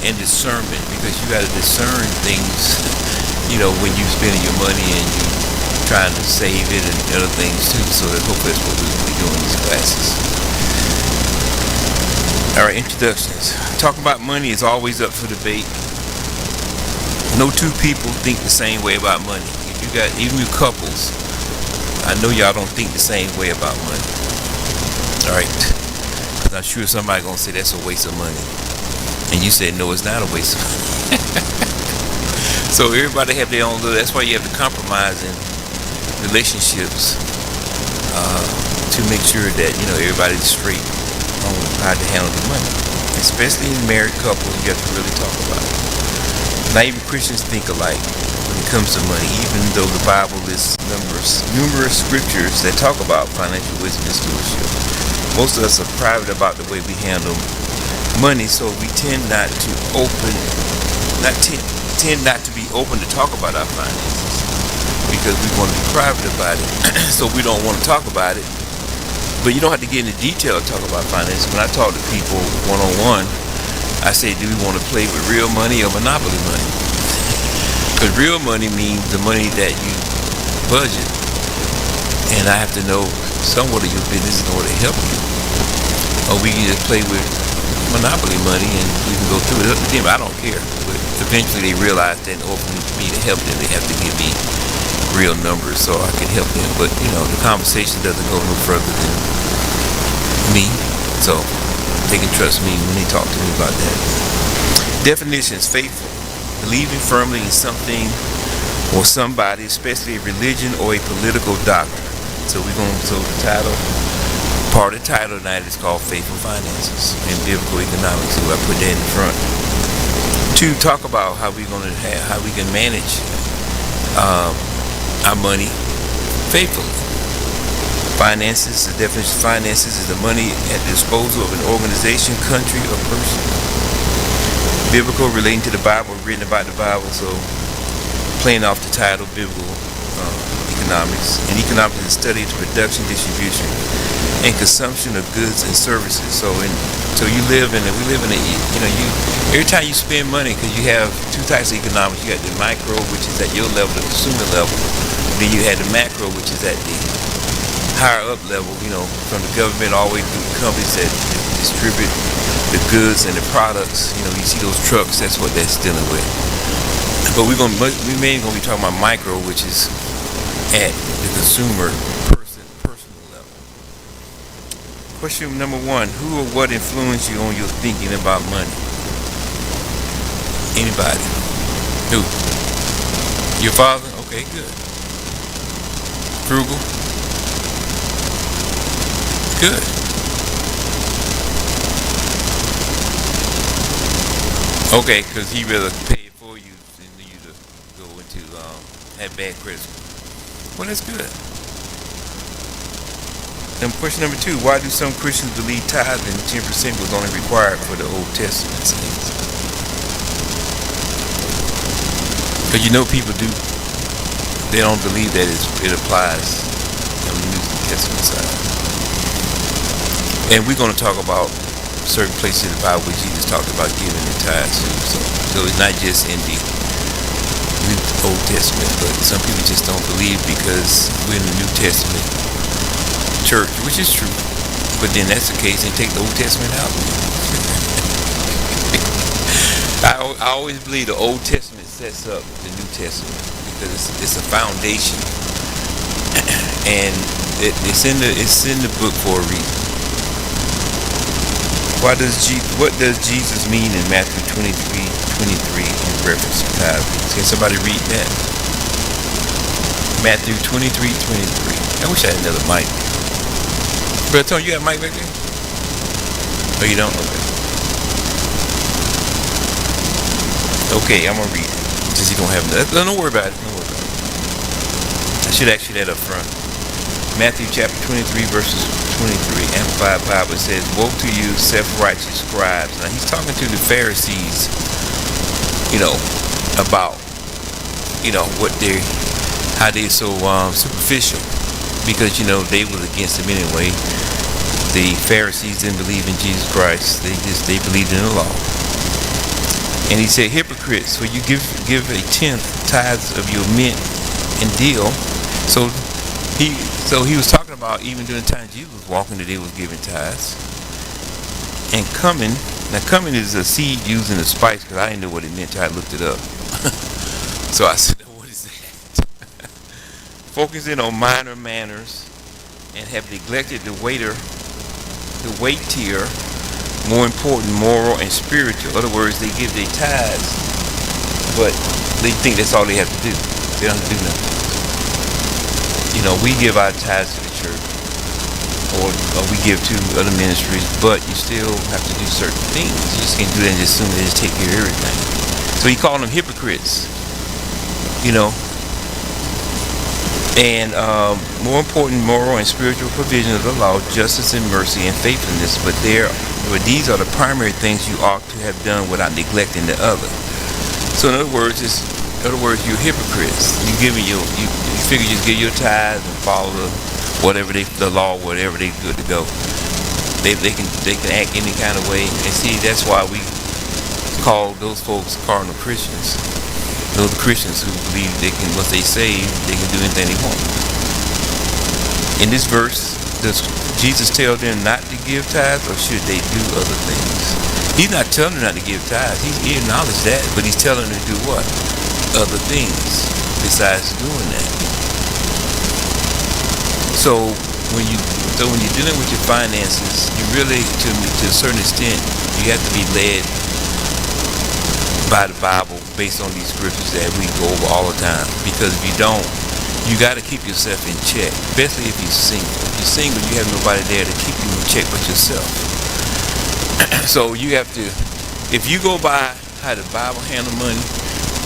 and discernment, because you got to discern things, when you spending your money and you trying to save it and other things too. So hopefully that's what we're going to be doing in these classes. All right, introductions. Talk about money is always up for debate. No two people think the same way about money. If you got even your couples, I know y'all don't think the same way about money. All right, because I'm sure somebody gonna say that's a waste of money, and you said no, it's not a waste of money. So everybody have their own little. That's why you have to compromise in relationships to make sure that everybody's straight on how to handle the money. Especially in married couples, you have to really talk about it. Not even Christians think alike when it comes to money, even though the Bible lists numerous scriptures that talk about financial wisdom and stewardship. Most of us are private about the way we handle money, so we tend not to be open to talk about our finances because we want to be private about it. So we don't want to talk about it. But you don't have to get into detail to talk about finances. When I talk to people one-on-one, I say, do we want to play with real money or monopoly money? Because real money means the money that you budget. And I have to know somewhat of your business in order to help you. Or we can just play with monopoly money and we can go through it. Up to them, I don't care. But eventually they realize that in order for me to help them, they have to give me real numbers so I can help them. But the conversation doesn't go no further than me, so they can trust me when they talk to me about that. Definitions: faithful, believing firmly in something or somebody, especially a religion or a political doctrine. So the title, part of the title tonight is called Faithful Finances and Biblical Economics. So I put that in the front. 2, talk about how we can manage our money faithfully. Finances, the definition of finances is the money at the disposal of an organization, country, or person. Biblical, relating to the Bible, written about the Bible, so playing off the title, Biblical Economics. And economics is the study of the production, distribution, and consumption of goods and services. So we live in every time you spend money, because you have 2 types of economics. You got the micro, which is at your level, the consumer level. Then you had the macro, which is at the higher up level, from the government all the way through the companies that distribute the goods and the products. You see those trucks, that's what that's dealing with. But we mainly gonna be talking about micro, which is at the consumer personal level. Question number 1: who or what influenced you on your thinking about money? Anybody? Who? Your father? Okay, good. Frugal? Good. Okay, because he rather pay it for you than you to go into have bad credit score. Well, that's good. Then question number 2: why do some Christians believe tithing 10% was only required for the Old Testament saints? Because people do. They don't believe that it applies on the New Testament side. And we're going to talk about certain places in the Bible where Jesus talked about giving and tithes too. So it's not just in the New Old Testament, but some people just don't believe because we're in the New Testament church, which is true. But then that's the case, and take the Old Testament out. I always believe the Old Testament sets up the New Testament because it's a foundation, and it's in the book for a reason. What does Jesus mean in Matthew 23:23 in reference to tithing? Can somebody read that? Matthew 23:23. I wish I had another mic. Brother Tony, you got a mic back there? Oh, you don't? Okay, I'm gonna read it. Since you don't have that. Don't worry about it. I should actually that up front. Matthew chapter 23 verses 23, Amplified Bible, says, "Woe to you, self-righteous scribes." Now he's talking to the Pharisees, about, how they're so superficial, because they was against him anyway. The Pharisees didn't believe in Jesus Christ; they believed in the law. And he said, hypocrites, for you give a tenth tithes of your mint and deal. So he was talking about even during the time Jesus was walking, that they was giving tithes. And cumin, now cumin is a seed used in a spice, because I didn't know what it meant till I looked it up. So I said, what is that? Focusing on minor manners and have neglected the weightier, more important moral and spiritual. In other words, they give their tithes, but they think that's all they have to do. They don't have to do nothing. You know, we give our tithes to the church, or we give to other ministries, but you still have to do certain things. You just can't do that and just assume they just take care of everything. So he called them hypocrites. You know, and more important moral and spiritual provision of the law, justice and mercy and faithfulness, but these are the primary things you ought to have done without neglecting the other. So in other words, you're hypocrites. You figure just give your tithes and follow the law, whatever they good to go. They can act any kind of way, and see, that's why we call those folks cardinal Christians. Those are Christians who believe once they saved, they can do anything they want. In this verse, does Jesus tell them not to give tithes, or should they do other things? He's not telling them not to give tithes. He acknowledged that, but he's telling them to do what? Other things besides doing that. So when you're dealing with your finances, you really, to a certain extent, you have to be led by the Bible based on these scriptures that we go over all the time. Because if you don't, you got to keep yourself in check, especially if you're single. If you're single, you have nobody there to keep you in check but yourself. So you have to, if you go by how the Bible handle money,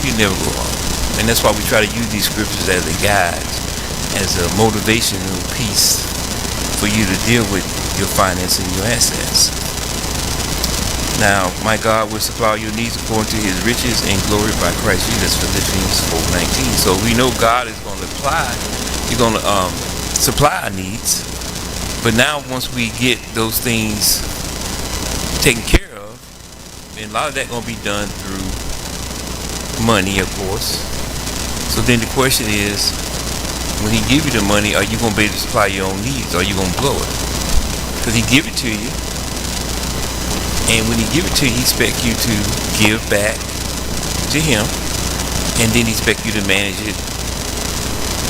you never go wrong. And that's why we try to use these scriptures as a guide, as a motivational piece for you to deal with your finances and your assets. Now, my God will supply your needs according to his riches and glory by Christ Jesus, Philippians 4:19. So we know God is going to he's going to supply our needs. But now once we get those things taken care of, and a lot of that going to be done through money, of course. So then the question is, when he give you the money, are you going to be able to supply your own needs, or are you going to blow it? Because he give it to you. And when he give it to you, he expect you to give back to him, and then he expect you to manage it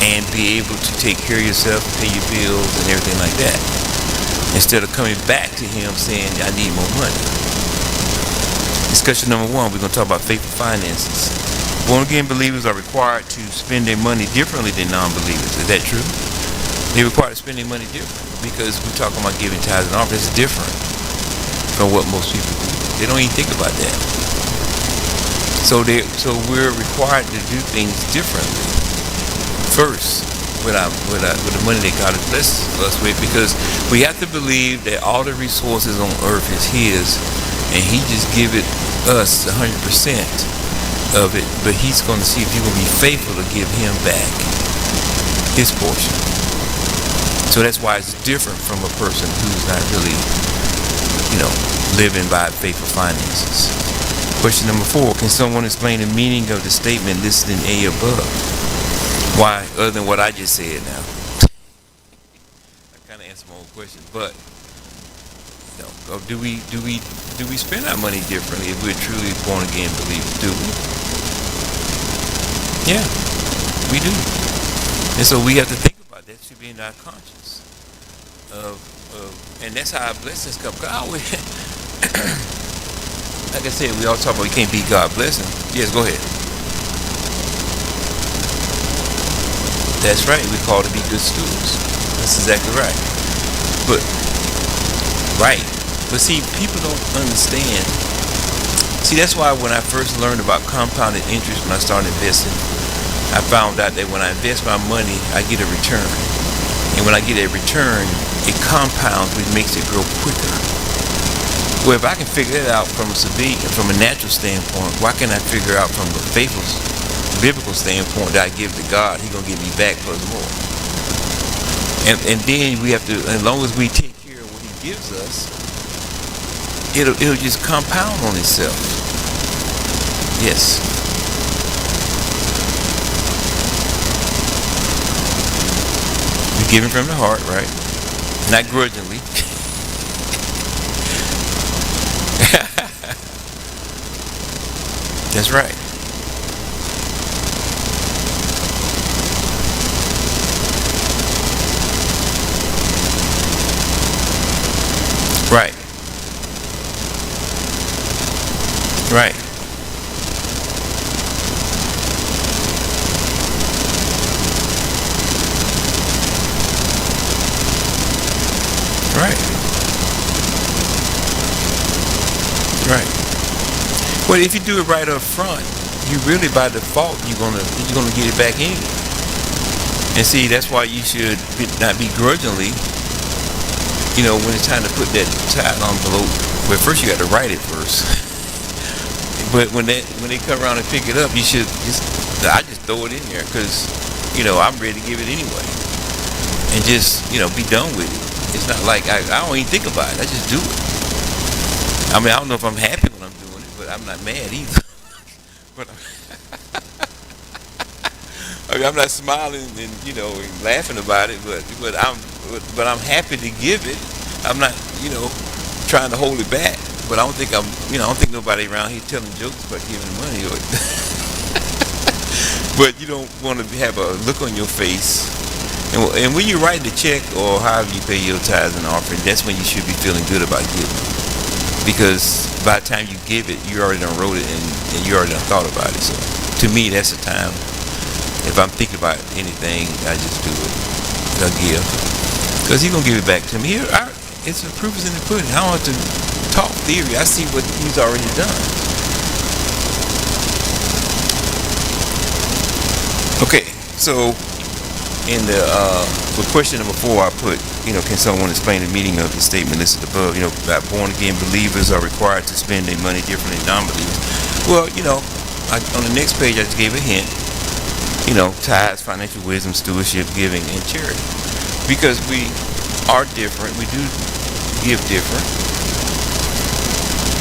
and be able to take care of yourself, pay your bills and everything like that, instead of coming back to him saying, I need more money. Discussion number 1, we're going to talk about faithful finances. Born again believers are required to spend their money differently than non-believers. Is that true? They're required to spend their money differently, because we're talking about giving tithes and offerings. It's different from what most people do. They don't even think about that. So we're required to do things differently first with the money that God has blessed us with, because we have to believe that all the resources on earth is his, and he just give it us 100% of it, but he's going to see if you're going to be faithful to give him back his portion. So that's why it's different from a person who's not really, living by faithful finances. Question number 4, can someone explain the meaning of the statement listed in A above? Why, other than what I just said now? I kind of answered my own question, but do we spend our money differently if we're truly born again believers? Do we? Yeah, we do. And so we have to think about that. Should be in our conscience and that's how our blessings come. Like I said, we all talk about we can't beat God's blessing. Yes, go ahead. That's right. We're called to be good stewards. That's exactly right. But see, people don't understand. See, that's why when I first learned about compounded interest, when I started investing, I found out that when I invest my money, I get a return. And when I get a return, it compounds, which makes it grow quicker. Well, if I can figure that out from a natural standpoint, why can't I figure out from a faithful, biblical standpoint that I give to God, he's going to give me back plus more. And then we have to, as long as we take care of what he gives us, it'll just compound on itself. Yes. You're giving from the heart, right? Not grudgingly. That's right. Right. Right. Right. Right. Well, if you do it right up front, you really by default you're gonna get it back anyway. And see, that's why you should not begrudgingly, when it's time to put that tithe envelope. Well, first you got to write it first. But when they come around and pick it up, you should I just throw it in there because I'm ready to give it anyway, and just be done with it. It's not like I don't even think about it. I just do it. I mean, I don't know if I'm happy when I'm doing it, but I'm not mad either. But I mean, I'm not smiling and laughing about it, but I'm happy to give it. I'm not trying to hold it back. But I don't think I don't think nobody around here telling jokes about giving money. But you don't want to have a look on your face. And when you write the check or however you pay your tithes and offering, that's when you should be feeling good about giving. Because by the time you give it, you already done wrote it and you already done thought about it. So to me, that's the time. If I'm thinking about anything, I just do it. I give. Because he's going to give it back to me. It's the proof is in the pudding. I don't have to talk theory. I see what he's already done. Okay, so in the for question number 4, I put, can someone explain the meaning of the statement listed above? That born again believers are required to spend their money differently than non-believers. Well, on the next page I just gave a hint. Tithes, financial wisdom, stewardship, giving, and charity. Because we are different. We do give different.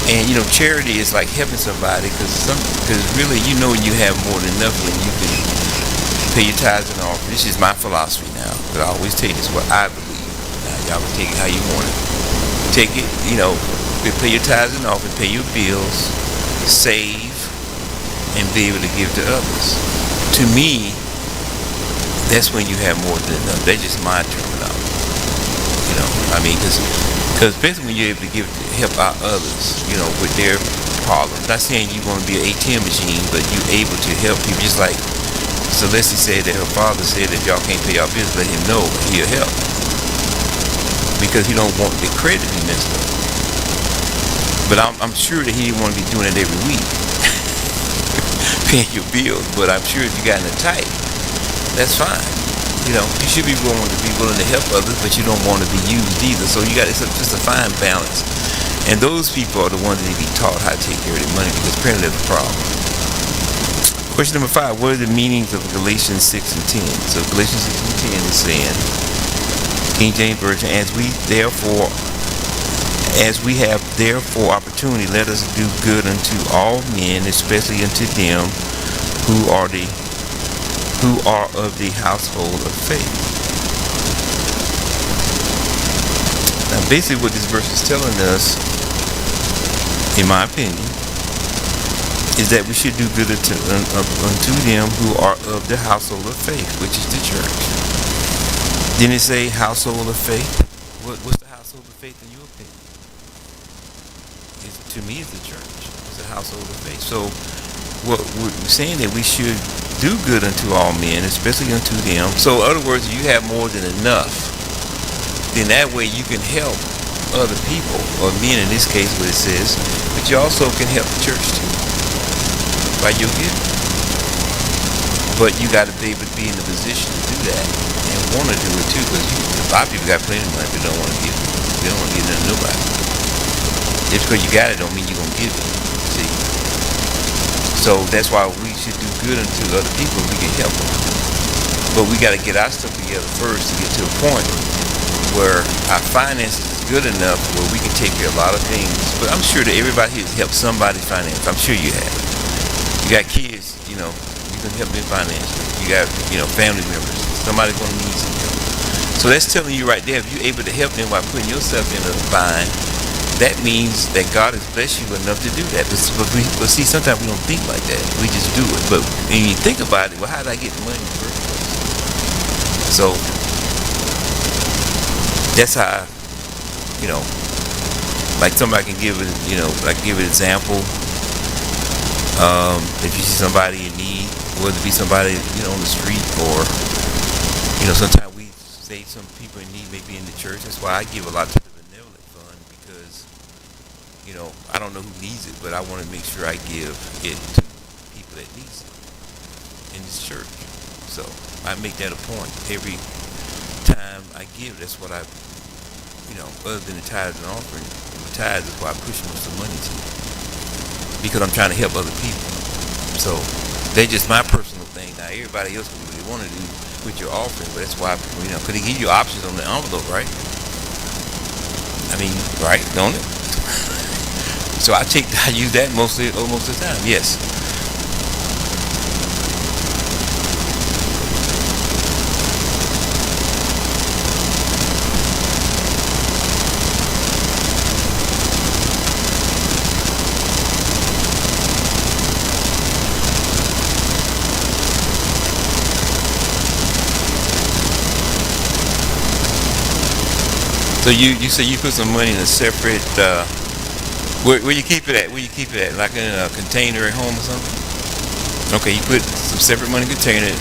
And charity is like helping somebody because really you have more than enough when you can pay your tithes and offering. This is my philosophy now, but I always take this what I believe. Now y'all can take it how you want it. Take it, pay your tithes and offering, pay your bills, save, and be able to give to others. To me, that's when you have more than enough. That's just my terminology. I mean, because especially when you're able to help out others, with their problems. Not saying you want to be an ATM machine, but you're able to help people. Just like Celeste said that her father said that y'all can't pay your bills, let him know he'll help. Because he don't want the credit to be messed up. But I'm sure that he didn't want to be doing it every week, paying your bills. But I'm sure if you got in a tight, that's fine. You should be willing to help others, but you don't want to be used either. So it's just a fine balance. And those people are the ones that need to be taught how to take care of their money, because apparently there's a problem. Question number 5, what are the meanings of Galatians 6 and 10? So Galatians 6 and 10 is saying, King James Version, as we have therefore opportunity, let us do good unto all men, especially unto them who are of the household of faith. Now basically what this verse is telling us, in my opinion, is that we should do good unto them who are of the household of faith, which is the church. Didn't it say household of faith? What's the household of faith in your opinion? To me, it's the church. It's the household of faith. So what we're saying that we should do good unto all men, especially unto them. So in other words, if you have more than enough, then that way you can help other people, or men in this case, what it says, but you also can help the church too by your giving. But you got to be able to be in the position to do that and want to do it too, because a lot of people got plenty of money but don't want to give it. They don't want to give it to nobody. Just because you got it don't mean you're going to give it. See? So that's why we should do good unto other people. We can help them. But we got to get our stuff together first to get to a point where our finances is good enough where we can take care of a lot of things. But I'm sure that everybody has helped somebody's finance. I'm sure you have. You got kids, you know, you can help them financially. You got, you know, family members. Somebody's going to need some help. So that's telling you right there, if you're able to help them by putting yourself in a bind, that means that God has blessed you enough to do that. But see, sometimes we don't think like that. We just do it. But when you think about it, well, how did I get the money in the first place? So that's how, you know, like somebody can give it, you know, like give an example. If you see somebody in need, whether it be somebody, you know, on the street, or, you know, sometimes we say some people in need may be in the church. That's why I give a lot to the benevolent fund, because, you know, I don't know who needs it, but I want to make sure I give it to people that need it in this church. So I make that a point every time I give. That's what I, you know, other than the tithes and offering, the tithes is why I push most of the money to, because I'm trying to help other people. So they're just my personal thing. Now everybody else can do what they want to do with your offering, but that's why, you know, because they give you options on the envelope, right? I mean, right, don't it? So I use that most of the time. Yes. So you say you put some money in a separate, where you keep it at? Where you keep it at? Like in a container at home or something? Okay, you put some separate money in a container.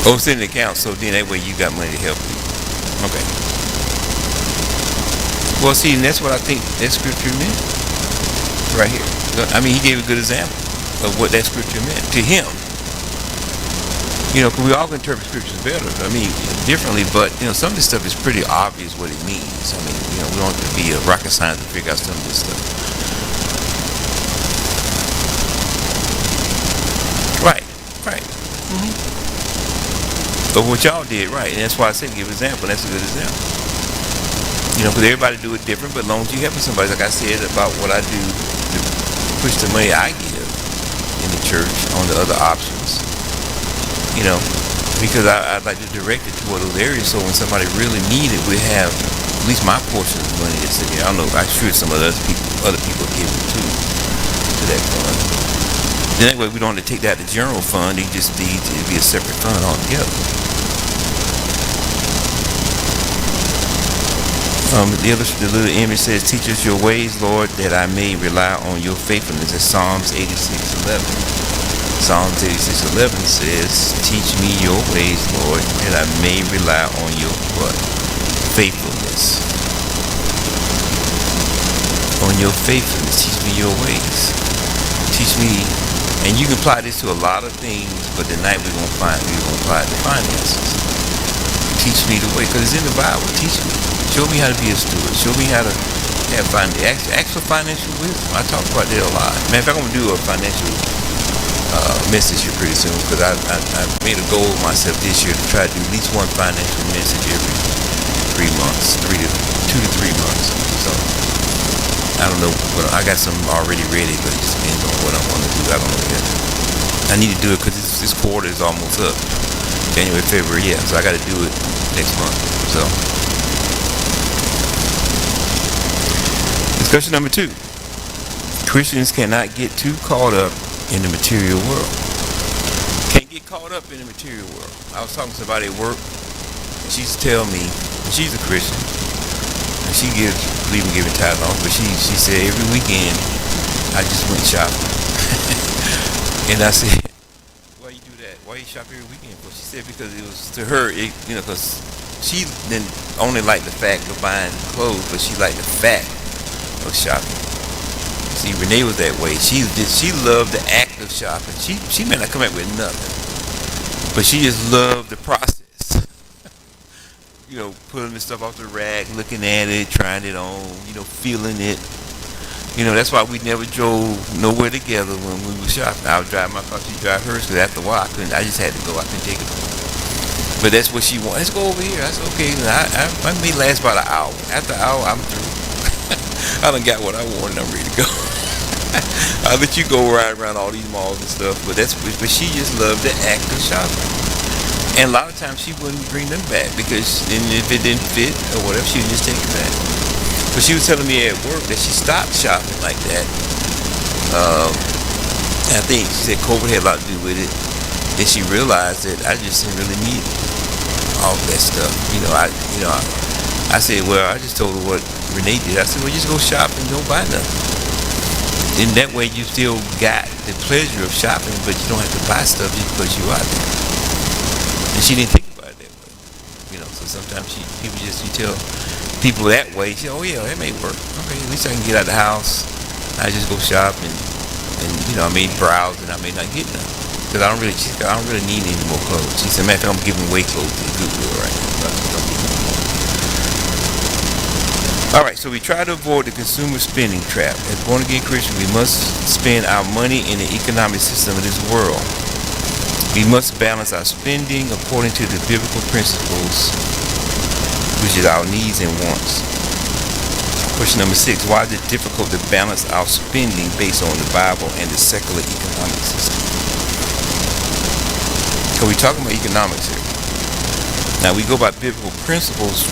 Oh, it's in the account, so then that way you got money to help people. Okay. Well, see, and that's what I think that scripture meant right here. I mean, he gave a good example of what that scripture meant to him. You know, because we all can interpret scriptures better, I mean, differently, but, you know, some of this stuff is pretty obvious what it means. I mean, you know, we don't have to be a rocket scientist to figure out some of this stuff. Right, right. Mm-hmm. But what y'all did, right, and that's why I said give an example. That's a good example. You know, because everybody do it different, but as long as you helping somebody, like I said about what I do to push the money I give in the church on the other options, you know, because I'd like to direct it toward those areas, so when somebody really need it, we have at least my portion of the money that's in there. I don't know, I'm sure some of the other people give it too to that fund. Then that way we don't have to take that to general fund. It just needs to be a separate fund altogether. The little image says, "Teach us your ways, Lord, that I may rely on your faithfulness." It's Psalms 86:11. Psalms 86:11 says, "Teach me your ways, Lord, that I may rely on your what? Faithfulness." On your faithfulness. Teach me your ways. Teach me, and you can apply this to a lot of things, but tonight we're gonna apply it to finances. Teach me the way, because it's in the Bible. Teach me. Show me how to be a steward. Show me how to have ask for financial wisdom. I talk about that a lot. Man, in fact, I'm gonna do a financial message here pretty soon, because I made a goal of myself this year to try to do at least one financial message every 3 months, 2 to 3 months. So I don't know, but I got some already ready, but it just depends on what I want to do. I don't know yet. I need to do it because this quarter is almost up, January, February, yeah. So I got to do it next month. So discussion number 2: Christians cannot get too caught up in the material world. Can't get caught up in the material world. I was talking to somebody at work, and she used to tell me, she's a Christian, and she believe in giving tithes off, but she said every weekend I just went shopping. And I said, "Why you do that? Why you shop every weekend for?" She said because it was to her, you know, because she didn't only like the fact of buying clothes, but she liked the fact of shopping. See, Renee was that way. She loved the act of shopping. She may not come back with nothing, but she just loved the process. You know, pulling the stuff off the rack, looking at it, trying it on, you know, feeling it. You know, that's why we never drove nowhere together when we were shopping. I would drive my car, she'd drive hers, because after a while I just had to go. I couldn't take it home. But that's what she wanted. Let's go over here. I said, okay. I may last about an hour. After an hour, I'm through. I done got what I want and I'm ready to go. I let you go ride around all these malls and stuff, but she just loved the act of shopping. And a lot of times she wouldn't bring them back because then if it didn't fit or whatever, she would just take it back. But she was telling me at work that she stopped shopping like that. And I think she said COVID had a lot to do with it. Then she realized that I just didn't really need all that stuff. I said, well, I just told her what Renee did. I said, well, just go shop and don't buy nothing. In that way, you still got the pleasure of shopping, but you don't have to buy stuff just because you out there. And she didn't think about it that way. So sometimes you tell people that way, she say, oh yeah, that may work. Okay, at least I can get out of the house. I just go shop and browse, and I may not get none. Because I don't really need any more clothes. She said, matter of fact, I'm giving away clothes to the Goodwill right now. Alright, so we try to avoid the consumer spending trap. As born-again Christians, we must spend our money in the economic system of this world. We must balance our spending according to the biblical principles, which is our needs and wants. Question number 6. Why is it difficult to balance our spending based on the Bible and the secular economic system? So we're talking about economics here. Now we go by biblical principles,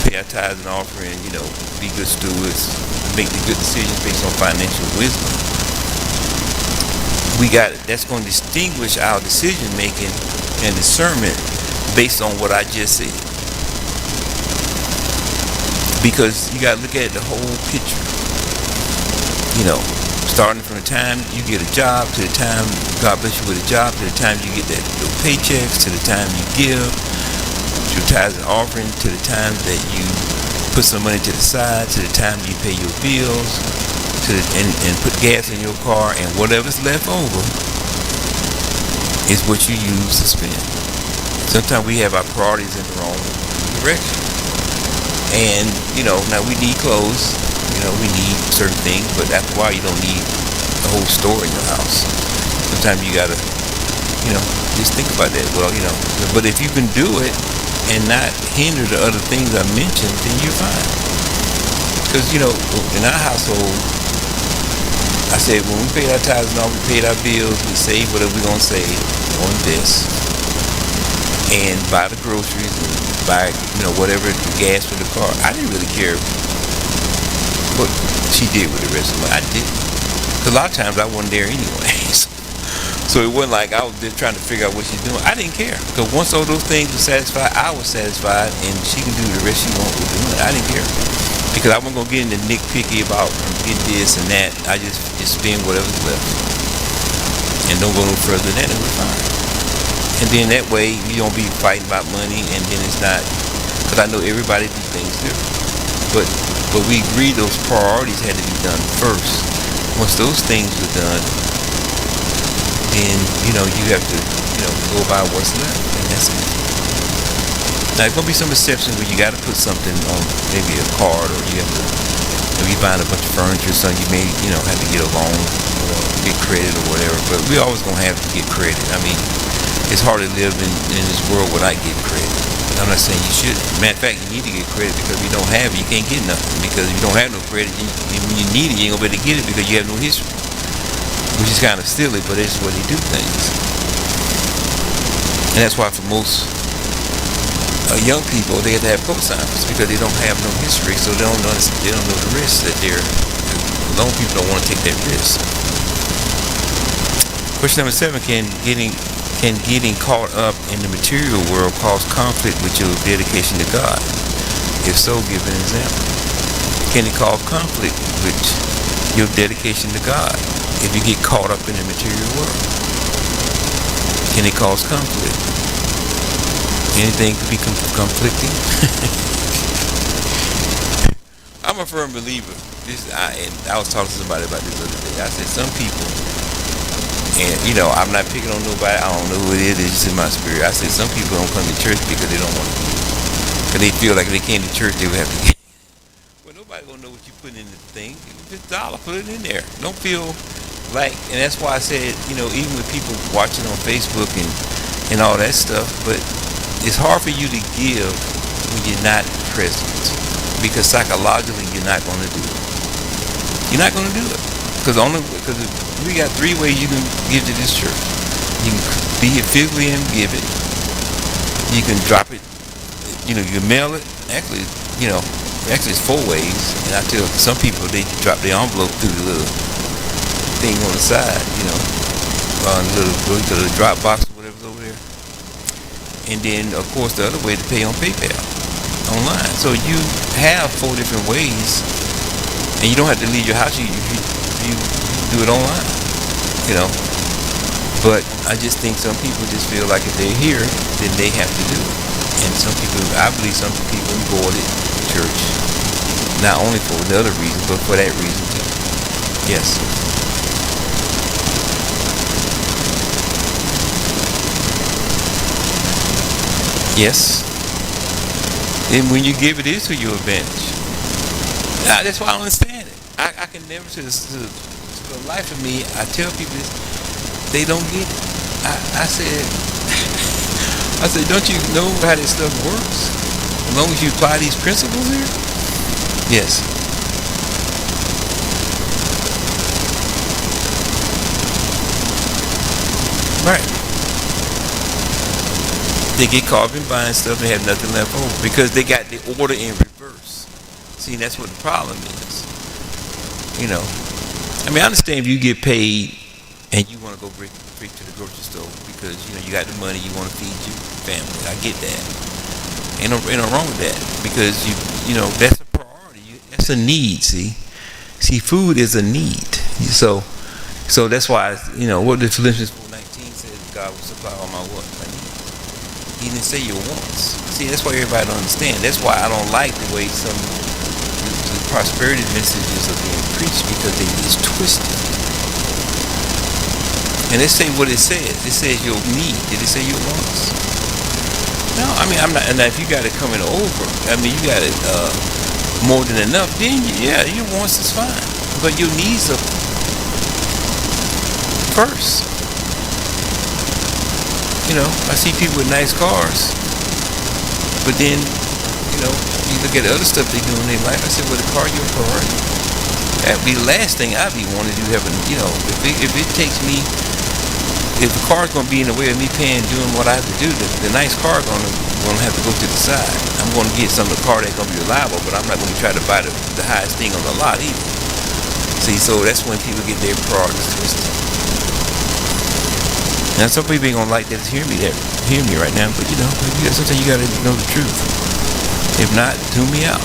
pay our tithes and offering, be good stewards, make the good decisions based on financial wisdom. That's going to distinguish our decision making and discernment based on what I just said. Because you got to look at the whole picture. Starting from the time you get a job to the time God bless you with a job, to the time you get those paychecks, to the time you give your tithes and offering, to the time that you put some money to the side, to the time you pay your bills, and put gas in your car, and whatever's left over is what you use to spend. Sometimes we have our priorities in the wrong direction. And, now we need clothes, we need certain things, but after a while you don't need the whole store in your house. Sometimes you gotta, just think about that. Well, but if you can do it and not hinder the other things I mentioned, then you're fine. Because, in our household, I said when we paid our tithes and all, we paid our bills, we saved whatever we're going to save on this, and buy the groceries and buy, whatever, the gas for the car. I didn't really care what she did with the rest of it. I didn't. Because a lot of times I wasn't there anyways. So it wasn't like I was just trying to figure out what she's doing. I didn't care. Because once all those things were satisfied, I was satisfied, and she can do the rest she wants with doing. I didn't care. Because I wasn't going to get into nitpicky about get this and that. I just spend whatever's left. And don't go no further than that, and we're fine. And then that way, you don't be fighting about money, and then it's not, because I know everybody do things different. But we agreed those priorities had to be done first. Once those things were done, then, you have to, go by what's left, and that's it. Now, there's going to be some exceptions where you got to put something on maybe a card, or you have to, if you're buying a bunch of furniture or something, you may, have to get a loan or get credit or whatever, but we always going to have to get credit. I mean, it's hard to live in this world without getting credit. I'm not saying you shouldn't. Matter of fact, you need to get credit, because if you don't have it, you can't get nothing. Because if you don't have no credit, when you need it, you ain't going to be able to get it because you have no history. Which is kind of silly, but it's the way they do things. And that's why for most young people, they have to have co-signers, because they don't have no history, so they don't know the risk that the loan people don't want to take that risk. Question number 7, can getting caught up in the material world cause conflict with your dedication to God? If so, give an example. Can it cause conflict with your dedication to God if you get caught up in the material world? Can it cause conflict? Anything could be conflicting. I'm a firm believer. I was talking to somebody about this the other day. I said some people, and I'm not picking on nobody. I don't know who it is. It's just in my spirit. I said some people don't come to church because they don't want to give. Because they feel like if they came to church, they would have to give. Well, nobody gonna know what you put in the thing. If it's $1, put it in there. Don't feel like, and that's why I said, even with people watching on Facebook and all that stuff, but it's hard for you to give when you're not present, because psychologically you're not going to do it. You're not going to do it. Because we got three ways you can give to this church. You can be here physically and give it. You can drop it. You can mail it. Actually it's four ways. And I tell some people they drop their envelope through the little thing on the side, the little drop box or whatever's over there. And then, of course, the other way to pay on PayPal online. So you have four different ways, and you don't have to leave your house. You do it online, But I just think some people just feel like if they're here, then they have to do it. And I believe some people avoided church, not only for another reason, but for that reason too. Yes. Yes. And when you give, it is to your advantage. That's why I don't understand it. I can never, to the life of me, I tell people this, they don't get it. I said, don't you know how this stuff works? As long as you apply these principles here? Yes. Right. They get caught in buying stuff and have nothing left over because they got the order in reverse. See, that's what the problem is. I understand if you get paid and you want to go straight to the grocery store because you got the money, you want to feed your family. I get that. Ain't no wrong with that because that's a priority. That's a need. See, food is a need. So that's why what the Philippians 4:19 says, God will supply all my what I need. He didn't say your wants. See, that's why everybody don't understand. That's why I don't like the way some the prosperity messages are being preached because it's twisted. And they say what it says. It says your need. Did it say your wants? No, I'm not. And if you got it coming over, you got it more than enough. Then your wants is fine, but your needs are first. I see people with nice cars, but then, you look at the other stuff they do in their life. I said, well, the car your priority. That'd be the last thing I'd be wanting to do. If it takes me, if the car's gonna be in the way of me doing what I have to do, the nice car gonna have to go to the side. I'm gonna get some of the car that's gonna be reliable, but I'm not gonna try to buy the highest thing on the lot either. See, so that's when people get their priorities twisted. Now some people ain't gonna like that to hear me right now, but sometimes you gotta know the truth. If not, tune me out.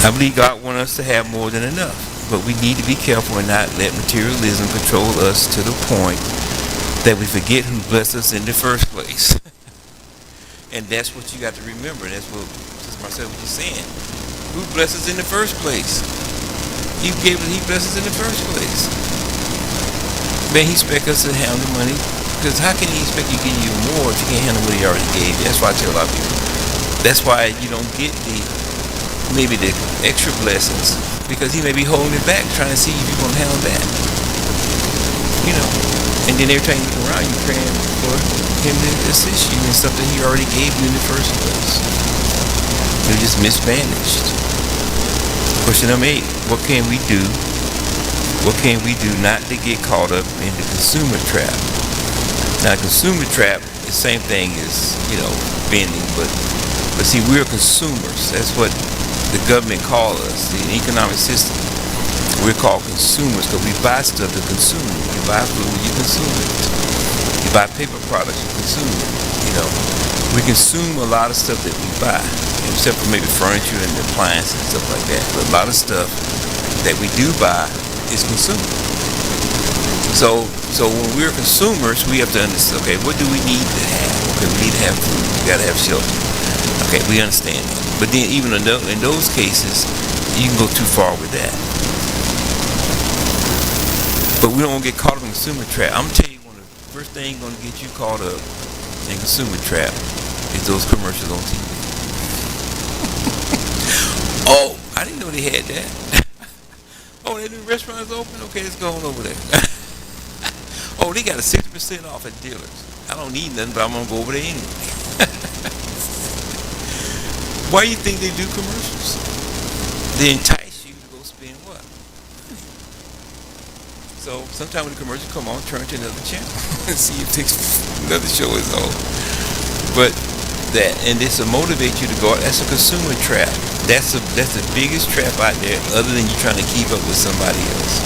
I believe God wants us to have more than enough, but we need to be careful and not let materialism control us to the point that we forget who blessed us in the first place. And that's what you got to remember. That's what Sister Marcel was just saying. Who blessed us in the first place? He blessed us in the first place. Man, he expect us to handle the money, because how can he expect you to give you more if you can't handle what he already gave you? That's why I tell a lot of people. That's why you don't get maybe the extra blessings, because he may be holding it back, trying to see if you're going to handle that. And then every time you look around, you're praying for him to assist you in something he already gave you in the first place. You're just mismanaged. Question number 8, what can we do? What can we do not to get caught up in the consumer trap? Now, consumer trap is the same thing as, spending, but see, we're consumers. That's what the government calls us, the economic system. We're called consumers because we buy stuff to consume. You buy food, you consume it. You buy paper products, you consume it. We consume a lot of stuff that we buy, except for maybe furniture and appliances and stuff like that. But a lot of stuff that we do buy is consumed. So when we're consumers, we have to understand, okay, what do we need to have? Okay, we need to have food. We got to have shelter. Okay, we understand that. But then even in those cases, you can go too far with that. But we don't get caught up in consumer trap. I'm going to tell you, one of the first things going to get you caught up in consumer trap is those commercials on TV. Oh, I didn't know they had that. Oh, that new restaurant is open? Okay, let's go on over there. Oh, they got a 60% off at dealers. I don't need nothing, but I'm going to go over there anyway. Why do you think they do commercials? They entice you to go spend what? So sometimes when the commercial come on, turn to another channel and see if another show is on. But that, and this will motivate you to go out. That's a consumer trap. That's the biggest trap out there, other than you trying to keep up with somebody else.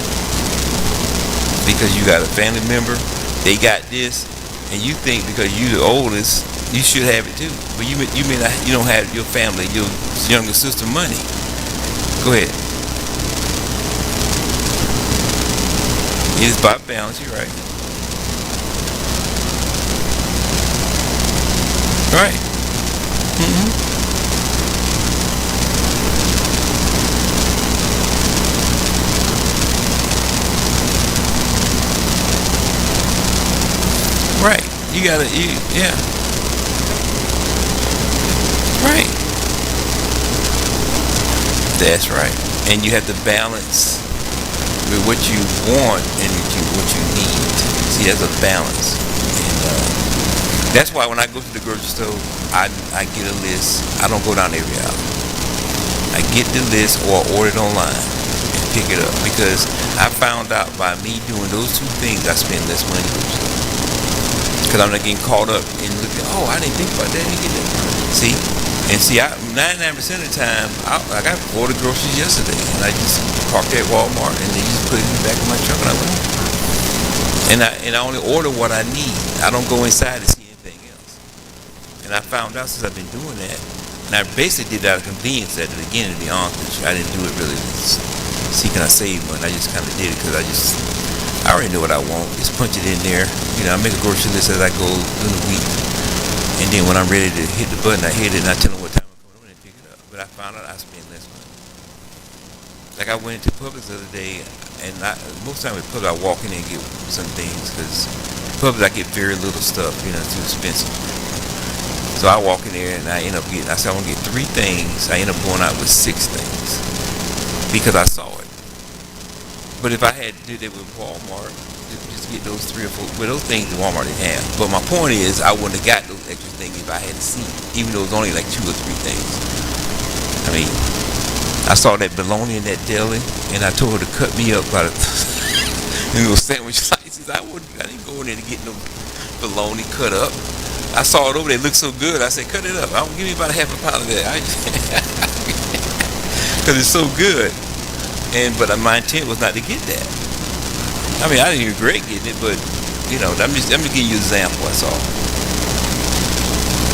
Because you got a family member, they got this, and you think because you the oldest, you should have it too. But you may not, you don't have your family, your younger sister money. Go ahead. It is by balance. You're right. Right. Right. You gotta. Yeah. Right. That's right. And you have to balance with what you want and what you need. See, there's a balance. And that's why when I go to the grocery store, I get a list. I don't go down every aisle. I get the list or order it online and pick it up, because I found out by me doing those two things, I spend less money in the grocery store. Because I'm not getting caught up in looking, oh, I didn't think about that. I didn't get that. See? And see, 99% of the time, I got ordered groceries yesterday, and I just parked at Walmart, and they just put it in the back of my truck, and I went. And I only order what I need. I don't go inside to see anything else. And I found out since I've been doing that, and I basically did that out of convenience at the beginning, to be honest with you. I didn't do it really see can I save money. I just kind of did it because I already know what I want. Just punch it in there. You know, I make a grocery list as I go through the week. And then when I'm ready to hit the button, I hit it and I tell them what time I'm coming over and pick it up. But I found out I spend less money. Like I went into Publix the other day, and most of the time with Publix I walk in and get some things, because Publix I get very little stuff, you know, it's too expensive. So I walk in there and I end up getting, I said I want to get 3 things. I end up going out with 6 things because I saw it. But if I had to do that with Walmart, just get those 3 or 4, well, those things Walmart didn't have. But my point is, I wouldn't have got those extra things if I had seen it, even though it was only like 2 or 3 things. I mean, I saw that bologna in that deli, and I told her to cut me up by the those sandwich slices. I didn't go in there to get no bologna cut up. I saw it over there, it looked so good. I said, cut it up. I'll give me about a half a pound of that. Because it's so good. But my intent was not to get that. I mean, I didn't regret getting it, but you know, I'm just giving you an example. That's all.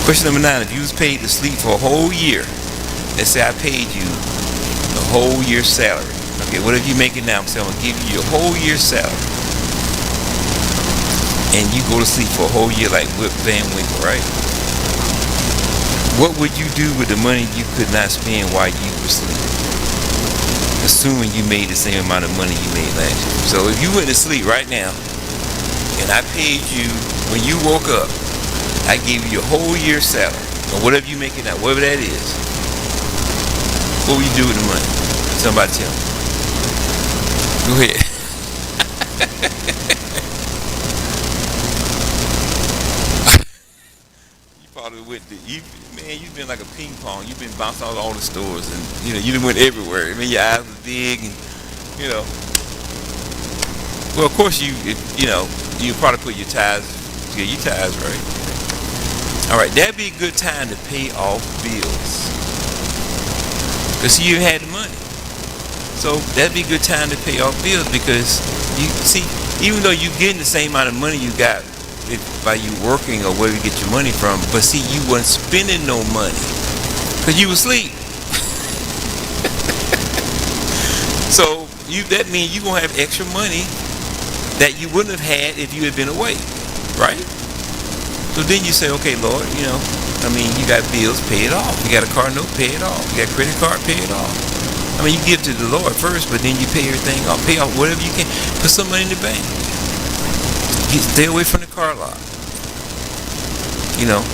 Question number 9: if you was paid to sleep for a whole year, let's say I paid you a whole year's salary. Okay, whatever you making now, I'm saying I'm gonna give you your whole year's salary, and you go to sleep for a whole year like Whip Van Winkle, right? What would you do with the money you could not spend while you were sleeping? Assuming you made the same amount of money you made last year. So if you went to sleep right now, and I paid you when you woke up, I gave you your whole year's salary, or whatever you making now, whatever that is, what would you do with the money? Somebody tell me. Go ahead. You probably went to, man, you've been like a ping pong. You've been bouncing out all the stores, and you know, you done went everywhere. I mean, your eyes were big, and you know. Well, of course you probably put your ties, right? All right, that'd be a good time to pay off bills, because you had the money. So that'd be a good time to pay off bills, because you see, even though you're getting the same amount of money you got by you working or where you get your money from, but see, you weren't spending no money because you were asleep. So that means you're gonna have extra money that you wouldn't have had if you had been awake, right? So then you say, okay, Lord, you know, I mean, you got bills, pay it off. You got a car note, pay it off. You got a credit card, pay it off. I mean, you give to the Lord first, but then you pay everything off. Pay off whatever you can. Put some money in the bank. Stay away from the car lot. You know,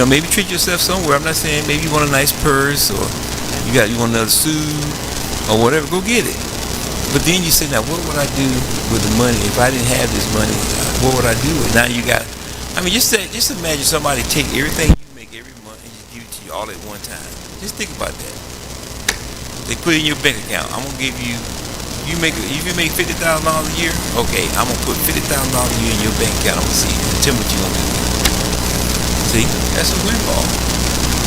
maybe treat yourself somewhere. I'm not saying maybe you want a nice purse, or you want another suit or whatever. Go get it. But then you say, now what would I do with the money if I didn't have this money? What would I do? And now you got. I mean, just imagine somebody take everything you make every month and just give it to you all at one time. Just think about that. They put it in your bank account. I'm gonna give you if you make $50,000 a year, okay, I'm gonna put $50,000 a year in your bank account. I'm gonna see. Tell me what you gonna do. See, that's a windfall.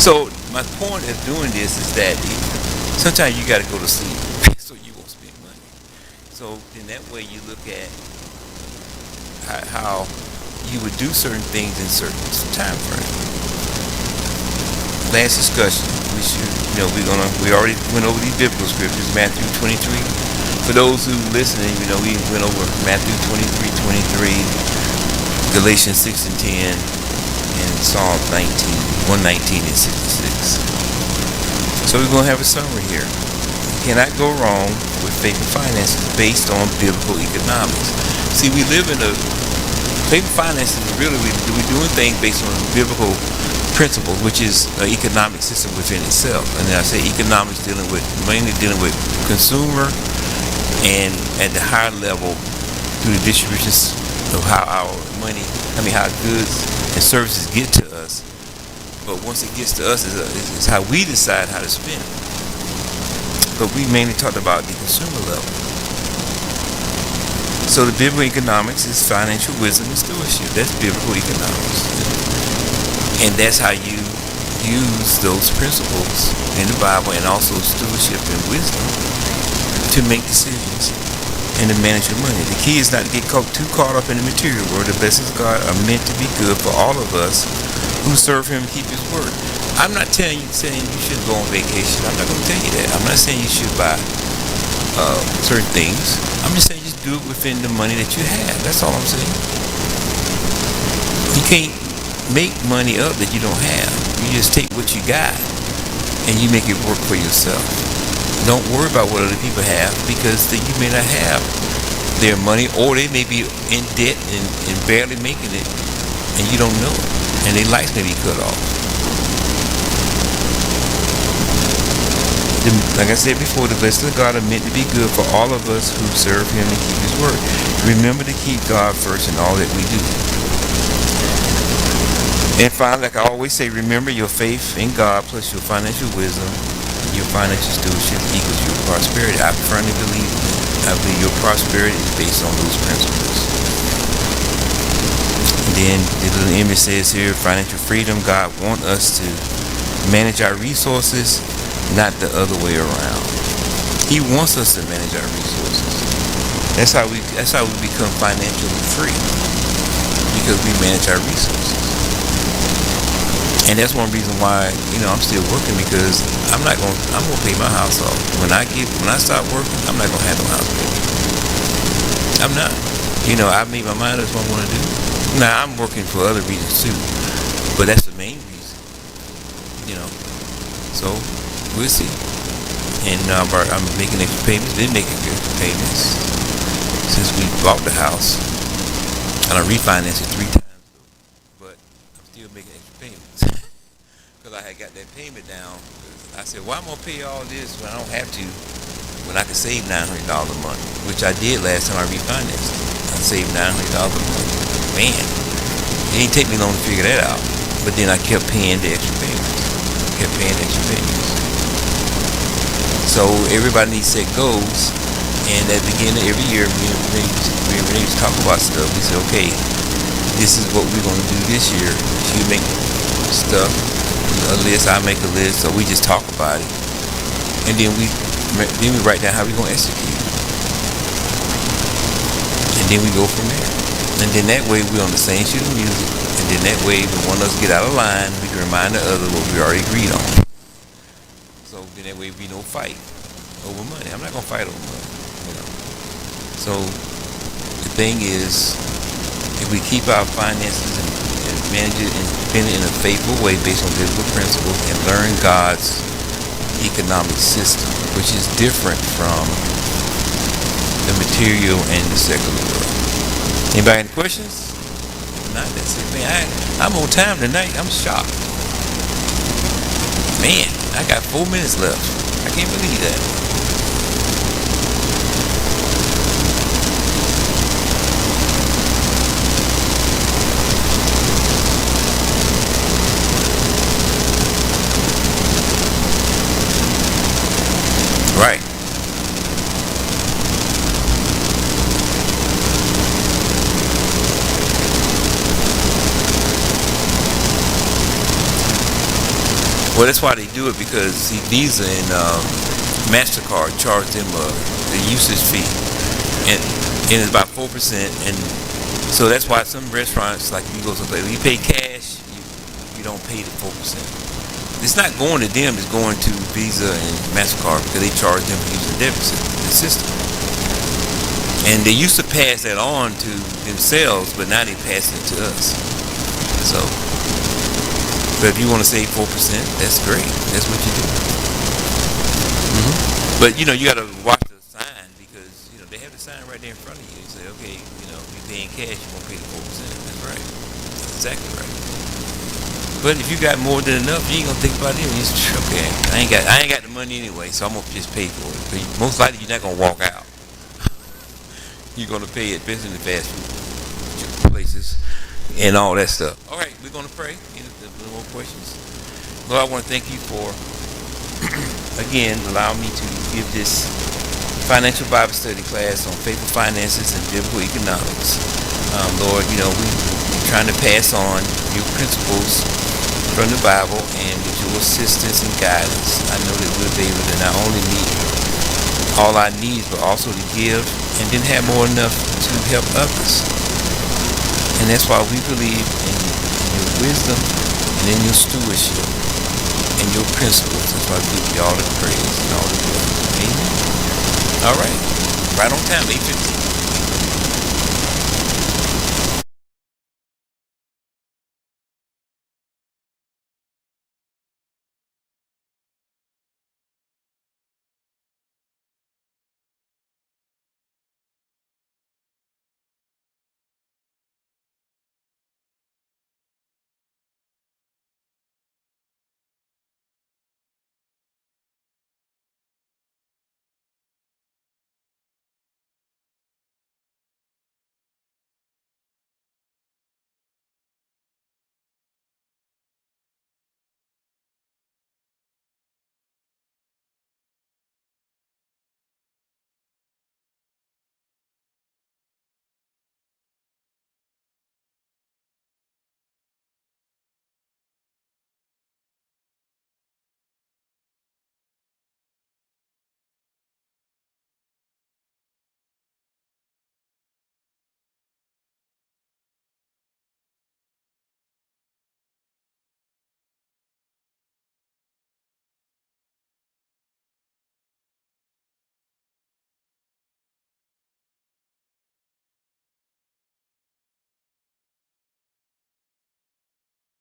So my point of doing this is that sometimes you got to go to sleep so you won't spend money. So in that way, you look at how you would do certain things in certain time frame. Last discussion, we already went over these biblical scriptures, Matthew 23. For those who listening, we went over Matthew 23:23, Galatians 6 and 10, and Psalm 119 and 66. So we're going to have a summary here. You cannot go wrong with faith and finances based on biblical economics. See, we live in faith and finances is really, we're doing things based on biblical principles, which is an economic system within itself. And then I say economics mainly dealing with consumer and at the higher level through the distributions of how our how goods and services get to us. But once it gets to us, it's how we decide how to spend it. But we mainly talked about the consumer level. So the biblical economics is financial wisdom and stewardship. That's biblical economics. And that's how you use those principles in the Bible and also stewardship and wisdom to make decisions and to manage your money. The key is not to get too caught up in the material world. The blessings of God are meant to be good for all of us who serve Him and keep His word. I'm not saying you should go on vacation. I'm not going to tell you that. I'm not saying you should buy certain things. I'm just saying just do it within the money that you have. That's all I'm saying. You can't make money up that you don't have. You just take what you got and you make it work for yourself. Don't worry about what other people have, because you may not have their money, or they may be in debt and barely making it, and you don't know it, and their lights may be cut off. Like I said before, the blessings of God are meant to be good for all of us who serve Him and keep His word. Remember to keep God first in all that we do. And finally, like I always say, remember your faith in God plus your financial wisdom, your financial stewardship equals your prosperity. I firmly believe your prosperity is based on those principles. And then the little image says here, financial freedom. God wants us to manage our resources, not the other way around. He wants us to manage our resources. That's how we become financially free, because we manage our resources. And that's one reason why, I'm still working, because I'm gonna pay my house off. When I start working, I'm not gonna have no house payment. I'm not. I made my mind up what I want to do. Now I'm working for other reasons too, but that's the main reason. So we'll see. And I'm making extra payments. Been making extra payments since we bought the house. And I refinanced it 3 times, but I'm still making extra payments. Because I had got that payment down. I said, why am I going to pay all this when I don't have to, when I can save $900 a month, which I did last time I refinanced. I saved $900 a month. Man, it didn't take me long to figure that out. But then I kept paying the extra payments. So everybody needs set goals. And at the beginning of every year, me and Renee talk about stuff. We said, okay, this is what we're going to do this year. She make stuff, a list, I make a list, so we just talk about it, and then we write down how we're gonna execute, and then we go from there. And then that way we're on the same sheet of music, and then that way when one of us get out of line, we can remind the other what we already agreed on. So then that way we no fight over money. I'm not gonna fight over money. So the thing is, if we keep our finances and manage it and spend it in a faithful way based on biblical principles, and learn God's economic system, which is different from the material and the secular world. Anybody any questions? Not, that's it, man. I'm on time tonight. I'm shocked. Man, I got 4 minutes left. I can't believe that. Right. Well, that's why they do it, because see, Visa and MasterCard charge them the usage fee, and it's about 4%. And so that's why some restaurants, like if you go someplace, when you pay cash, you don't pay the 4%. It's not going to them; it's going to Visa and MasterCard, because they charge them for using the system. And they used to pass that on to themselves, but now they pass it to us. So, but if you want to save 4%, that's great. That's what you do. But you got to watch the sign, because they have the sign right there in front of you. You say, okay, if you're paying cash, you won't pay the 4%. That's right. That's exactly right. But if you got more than enough, you ain't gonna think about it. You just, okay, I ain't got the money anyway, so I'm gonna just pay for it. But most likely, you're not gonna walk out. You're gonna pay it, especially in the fast food places and all that stuff. All right, we're gonna pray. No more questions. Lord, I want to thank you for again allowing me to give this financial Bible study class on faithful finances and biblical economics. Lord, we're trying to pass on your principles from the Bible, and with your assistance and guidance, I know that we'll be able to not only meet all our needs, but also to give, and then have more enough to help others. And that's why we believe in your wisdom and in your stewardship and your principles. That's why we give you all the praise and all the glory. Amen. All right. Right on time, 8:15.